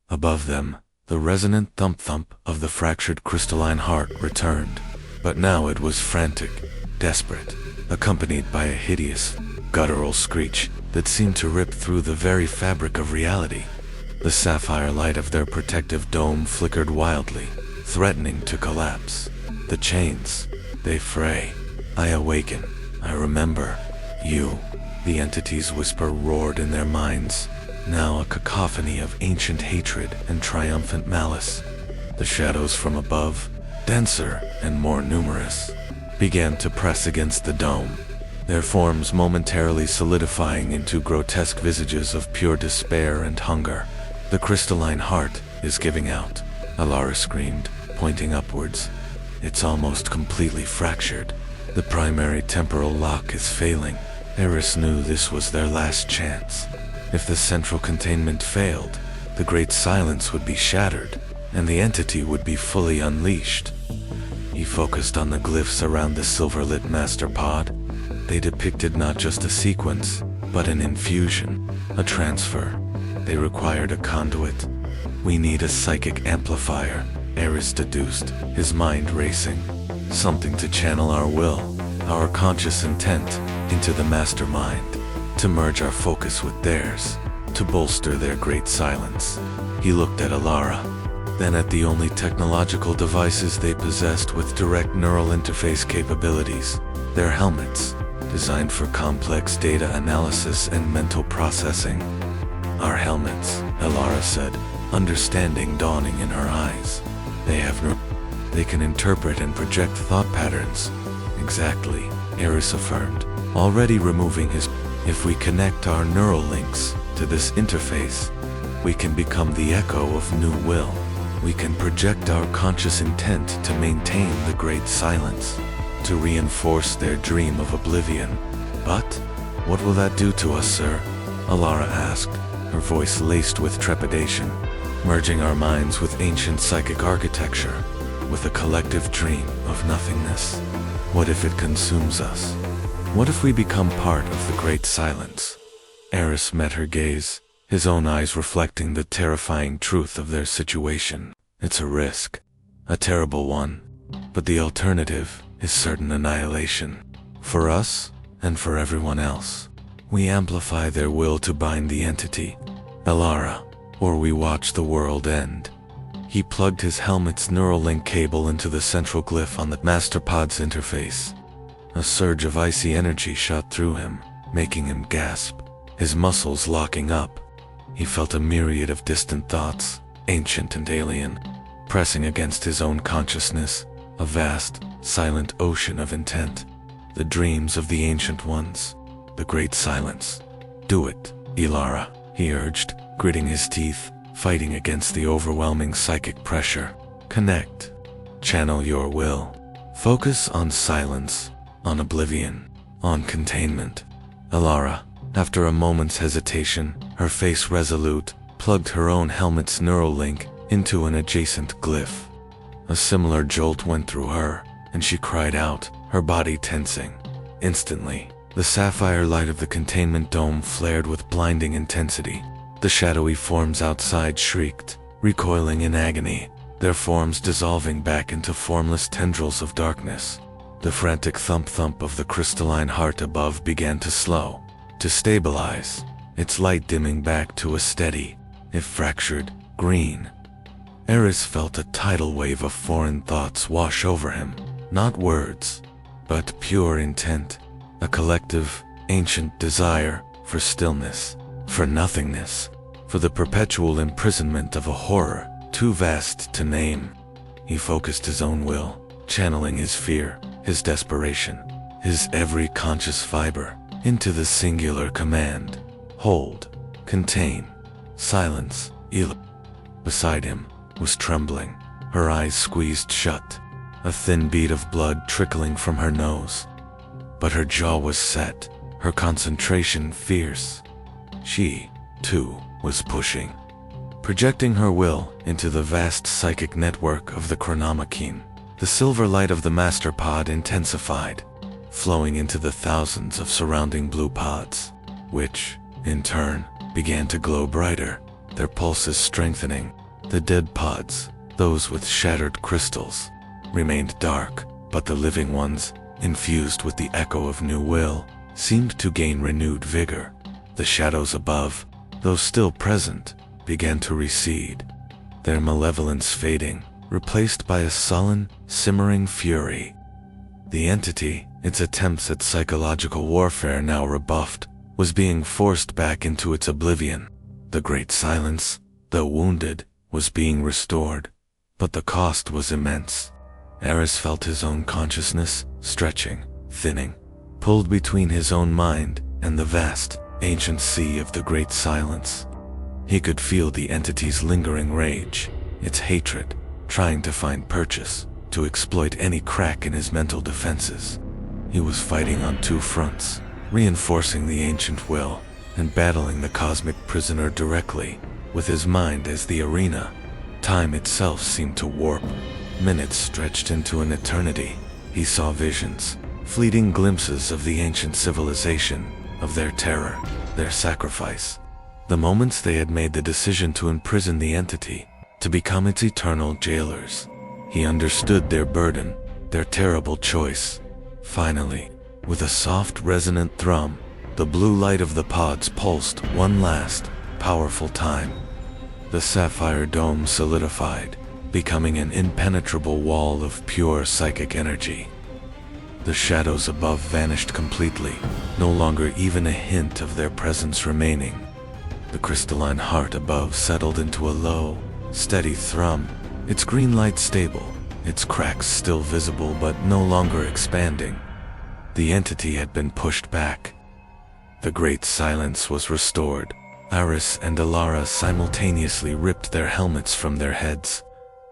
Above them, the resonant thump-thump of the fractured crystalline heart returned. But now it was frantic, desperate, accompanied by a hideous, guttural screech that seemed to rip through the very fabric of reality. The sapphire light of their protective dome flickered wildly, threatening to collapse. The chains, they fray. I awaken. I remember. You. The entity's whisper roared in their minds, now a cacophony of ancient hatred and triumphant malice. The shadows from above, denser and more numerous, began to press against the dome, their forms momentarily solidifying into grotesque visages of pure despair and hunger. The crystalline heart is giving out, Elara screamed, pointing upwards. It's almost completely fractured. The primary temporal lock is failing. Aris knew this was their last chance. If the central containment failed, the great silence would be shattered, and the entity would be fully unleashed. He focused on the glyphs around the silver-lit master pod. They depicted not just a sequence, but an infusion, a transfer. They required a conduit. We need a psychic amplifier, Aris deduced, his mind racing. Something to channel our will, our conscious intent, into the mastermind, to merge our focus with theirs, to bolster their great silence. He looked at Elara, then at the only technological devices they possessed with direct neural interface capabilities, their helmets, designed for complex data analysis and mental processing. Our helmets, Elara said, understanding dawning in her eyes. They can interpret and project thought patterns. Exactly, Aris affirmed, already removing his. If we connect our neural links to this interface, we can become the echo of new will. We can project our conscious intent to maintain the great silence, to reinforce their dream of oblivion. But what will that do to us, sir? Elara asked, her voice laced with trepidation. Merging our minds with ancient psychic architecture, with a collective dream of nothingness. What if it consumes us? What if we become part of the great silence? Aris met her gaze, his own eyes reflecting the terrifying truth of their situation. It's a risk, a terrible one, but the alternative is certain annihilation. For us, and for everyone else. We amplify their will to bind the entity, Elara, or we watch the world end. He plugged his helmet's neural link cable into the central glyph on the masterpod's interface. A surge of icy energy shot through him, making him gasp, his muscles locking up. He felt a myriad of distant thoughts, ancient and alien, pressing against his own consciousness, a vast, silent ocean of intent. The dreams of the ancient ones, the great silence. Do it, Elara, he urged, gritting his teeth, fighting against the overwhelming psychic pressure. Connect. Channel your will. Focus on silence, on oblivion, on containment. Elara, after a moment's hesitation, her face resolute, plugged her own helmet's neural link into an adjacent glyph. A similar jolt went through her, and she cried out, her body tensing. Instantly, the sapphire light of the containment dome flared with blinding intensity. The shadowy forms outside shrieked, recoiling in agony, their forms dissolving back into formless tendrils of darkness. The frantic thump-thump of the crystalline heart above began to slow, to stabilize, its light dimming back to a steady, if fractured, green. Aris felt a tidal wave of foreign thoughts wash over him, not words, but pure intent, a collective, ancient desire for stillness, for nothingness, for the perpetual imprisonment of a horror too vast to name. He focused his own will, channeling his fear, his desperation, his every conscious fiber, into the singular command: hold, contain, silence. Elara, beside him, was trembling, her eyes squeezed shut, a thin bead of blood trickling from her nose. But her jaw was set, her concentration fierce. She, too, was pushing, projecting her will into the vast psychic network of the Chronomachine. The silver light of the master pod intensified, flowing into the thousands of surrounding blue pods, which, in turn, began to glow brighter, their pulses strengthening. The dead pods, those with shattered crystals, remained dark, but the living ones, infused with the echo of new will, seemed to gain renewed vigor. The shadows above, though still present, began to recede, their malevolence fading, replaced by a sullen, simmering fury. The entity, its attempts at psychological warfare now rebuffed, was being forced back into its oblivion. The great silence, though wounded, was being restored, but the cost was immense. Aris felt his own consciousness stretching, thinning, pulled between his own mind and the vast, ancient sea of the great silence. He could feel the entity's lingering rage, its hatred, trying to find purchase, to exploit any crack in his mental defenses. He was fighting on two fronts, reinforcing the ancient will, and battling the cosmic prisoner directly, with his mind as the arena. Time itself seemed to warp. Minutes stretched into an eternity. He saw visions, fleeting glimpses of the ancient civilization, of their terror, their sacrifice. The moments they had made the decision to imprison the entity, to become its eternal jailers. He understood their burden, their terrible choice. Finally, with a soft, resonant thrum, the blue light of the pods pulsed one last, powerful time. The sapphire dome solidified, becoming an impenetrable wall of pure psychic energy. The shadows above vanished completely, no longer even a hint of their presence remaining. The crystalline heart above settled into a low, steady thrum, its green light stable, its cracks still visible but no longer expanding. The entity had been pushed back. The great silence was restored. Aris and Elara simultaneously ripped their helmets from their heads,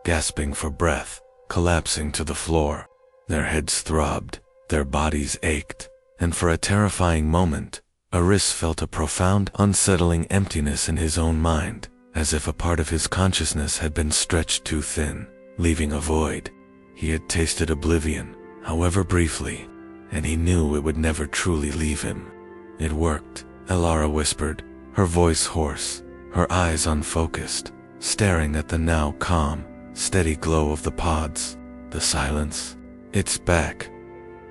gasping for breath, collapsing to the floor. Their heads throbbed, their bodies ached, and for a terrifying moment, Aris felt a profound, unsettling emptiness in his own mind, as if a part of his consciousness had been stretched too thin, leaving a void. He had tasted oblivion, however briefly, and he knew it would never truly leave him. It worked, Elara whispered, her voice hoarse, her eyes unfocused, staring at the now calm, steady glow of the pods. The silence. It's back.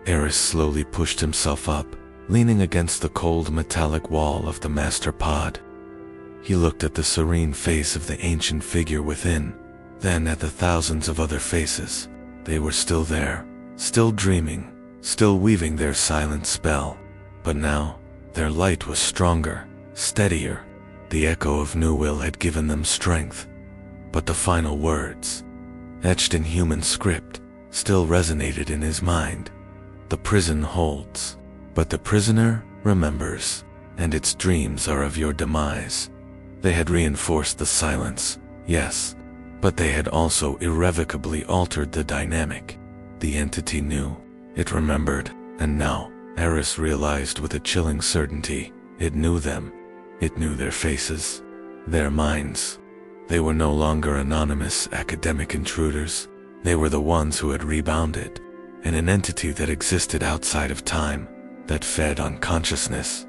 Aris slowly pushed himself up, leaning against the cold metallic wall of the master pod. He looked at the serene face of the ancient figure within, then at the thousands of other faces. They were still there, still dreaming, still weaving their silent spell. But now, their light was stronger, steadier. The echo of new will had given them strength. But the final words, etched in human script, still resonated in his mind. The prison holds, but the prisoner remembers, and its dreams are of your demise. They had reinforced the silence, yes, but they had also irrevocably altered the dynamic. The entity knew, it remembered, and now, Aris realized with a chilling certainty, it knew them. It knew their faces, their minds. They were no longer anonymous academic intruders. They were the ones who had rebounded, and an entity that existed outside of time, that fed on consciousness,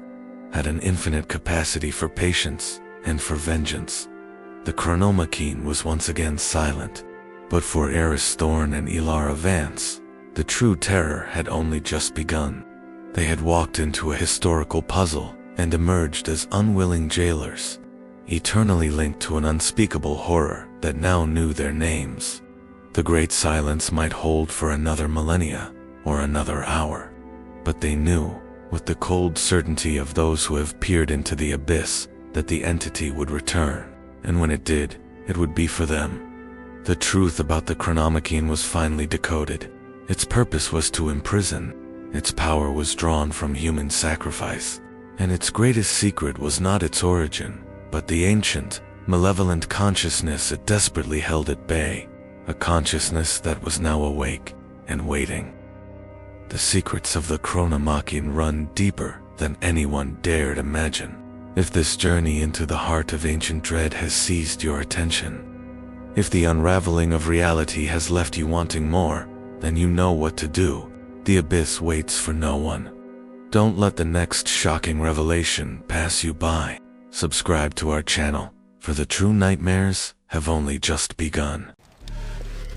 had an infinite capacity for patience and for vengeance. The Chronomachine was once again silent, but for Aris Thorne and Elara Vance, the true terror had only just begun. They had walked into a historical puzzle and emerged as unwilling jailers, eternally linked to an unspeakable horror that now knew their names. The great silence might hold for another millennia or another hour, but they knew, with the cold certainty of those who have peered into the abyss, that the entity would return, and when it did, it would be for them. The truth about the Chronomachine was finally decoded. Its purpose was to imprison. Its power was drawn from human sacrifice, and its greatest secret was not its origin, but the ancient, malevolent consciousness it desperately held at bay, a consciousness that was now awake and waiting. The secrets of the Chronomachine run deeper than anyone dared imagine. If this journey into the heart of ancient dread has seized your attention, if the unraveling of reality has left you wanting more, then you know what to do. The abyss waits for no one. Don't let the next shocking revelation pass you by. Subscribe to our channel, for the true nightmares have only just begun.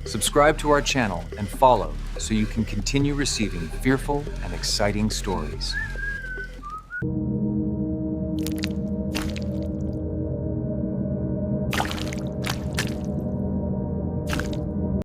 Subscribe to our channel and follow so you can continue receiving fearful and exciting stories.